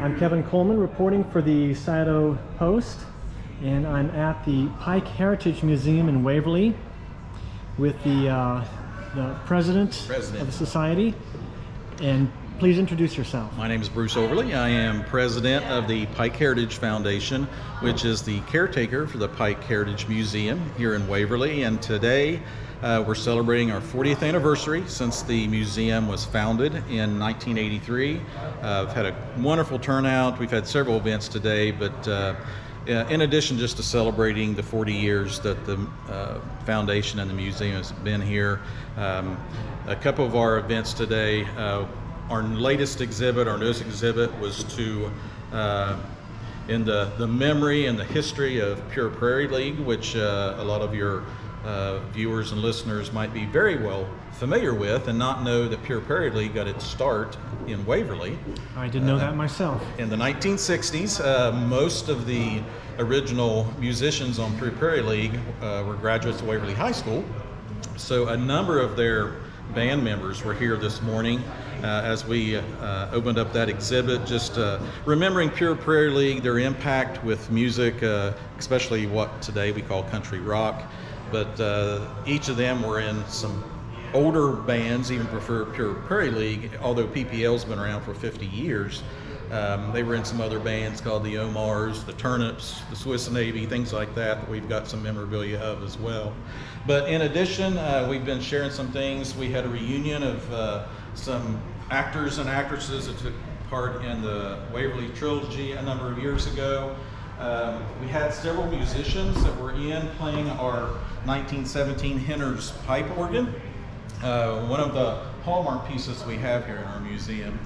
I'm Kevin Coleman reporting for the Scioto Post, and I'm at the Pike Heritage Museum in Waverly with the president of the society. And please introduce yourself. My name is Bruce Overley. I am president of the Pike Heritage Foundation, which is the caretaker for the Pike Heritage Museum here in Waverly. And today we're celebrating our 40th anniversary since the museum was founded in 1983. We've had a wonderful turnout. We've had several events today, but in addition just to celebrating the 40 years that the foundation and the museum has been here, a couple of our events today, our latest exhibit, our newest exhibit, was to in the memory and the history of Pure Prairie League, which a lot of your viewers and listeners might be very well familiar with and not know that Pure Prairie League got its start in Waverly. I didn't know that myself. In the 1960s, most of the original musicians on Pure Prairie League were graduates of Waverly High School. So a number of their band members were here this morning as we opened up that exhibit, just remembering Pure Prairie League, their impact with music, especially what today we call country rock. But each of them were in some older bands, even prefer Pure Prairie League, although PPL's been around for 50 years. They were in some other bands called the Omars, the Turnips, the Swiss Navy, things like that we've got some memorabilia of as well. But in addition, we've been sharing some things. We had a reunion of some actors and actresses that took part in the Waverly Trilogy a number of years ago. We had several musicians that were in playing our 1917 Henner's pipe organ. One of the hallmark pieces we have here in our museum.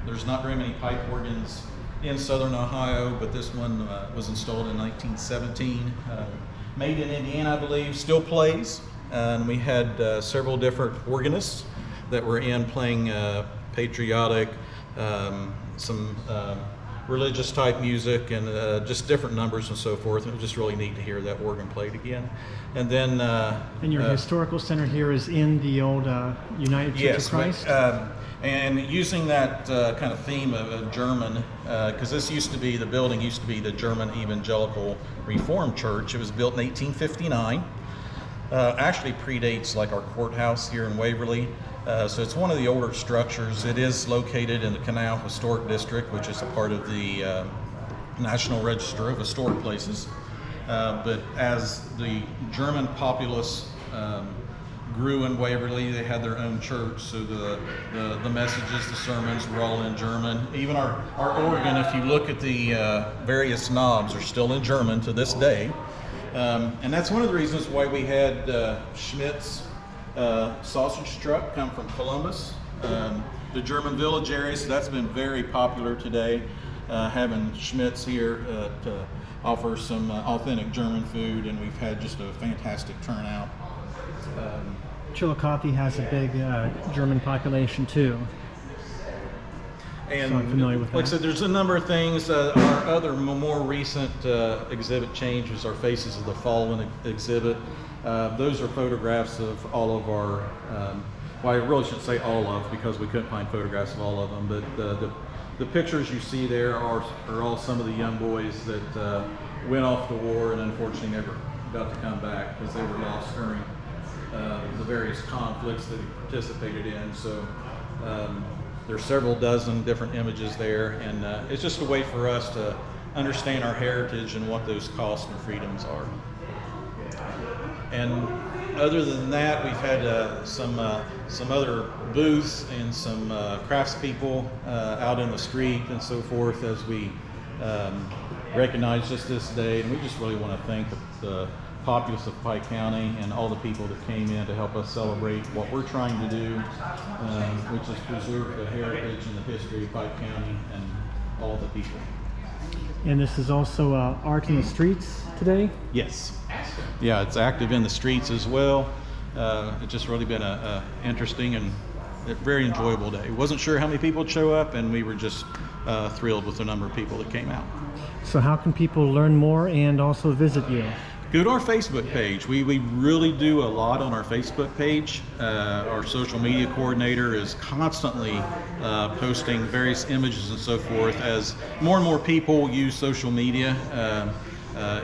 There's not very many pipe organs in southern Ohio, but this one was installed in 1917. Made in Indiana, I believe, still plays. And we had several different organists that were in playing patriotic, some religious type music, and just different numbers and so forth. And it was just really neat to hear that organ played again. And then and your historical center here is in the old United Church of Christ? And using that kind of theme of German, because this used to be, the building used to be the German Evangelical Reformed Church. It was built in 1859. Actually predates like our courthouse here in Waverly. So it's one of the older structures. It is located in the Canal Historic District, which is a part of the National Register of Historic Places. But as the German populace grew in Waverly, they had their own church, so the messages, the sermons were all in German. Even our organ, if you look at the various knobs, are still in German to this day. And that's one of the reasons why we had Schmidt's sausage truck come from Columbus, the German village area, so that's been very popular today, having Schmidt's here to offer some authentic German food, and we've had just a fantastic turnout. Chillicothe has a big German population too. And so I'm familiar with that. Like I said, there's a number of things. Our other more recent exhibit change was our Faces of the Fallen exhibit. Those are photographs of all of our, well, I really shouldn't say all of, because we couldn't find photographs of all of them, but the pictures you see there are all some of the young boys that went off to war and unfortunately never got to come back because they were lost during the various conflicts that he participated in. So there's several dozen different images there, and it's just a way for us to understand our heritage and what those costs and freedoms are. And other than that, we've had some other booths and some craftspeople out in the street and so forth as we recognize just this day. And we just really want to thank the populace of Pike County and all the people that came in to help us celebrate what we're trying to do, which is preserve the heritage and the history of Pike County and all the people. And this is also Art in the Streets today? Yes. Yeah, it's active in the streets as well. It's just really been a interesting and a very enjoyable day. Wasn't sure how many people would show up, and we were just thrilled with the number of people that came out. So how can people learn more and also visit you? Go to our Facebook page. We really do a lot on our Facebook page. Our social media coordinator is constantly posting various images and so forth. As more and more people use social media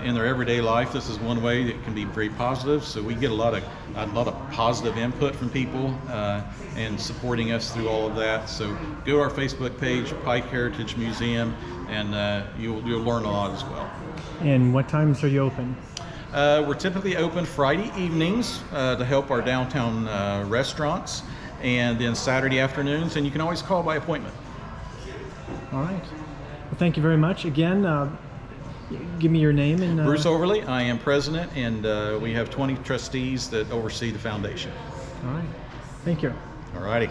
in their everyday life, this is one way that can be very positive. So we get a lot of positive input from people and supporting us through all of that. So go to our Facebook page, Pike Heritage Museum, and you'll learn a lot as well. And what times are you open? We're typically open Friday evenings to help our downtown restaurants, and then Saturday afternoons, and you can always call by appointment. All right. Well, thank you very much. Again, give me your name. And Bruce Waverly. I am president, and we have 20 trustees that oversee the foundation. All right. Thank you. All righty.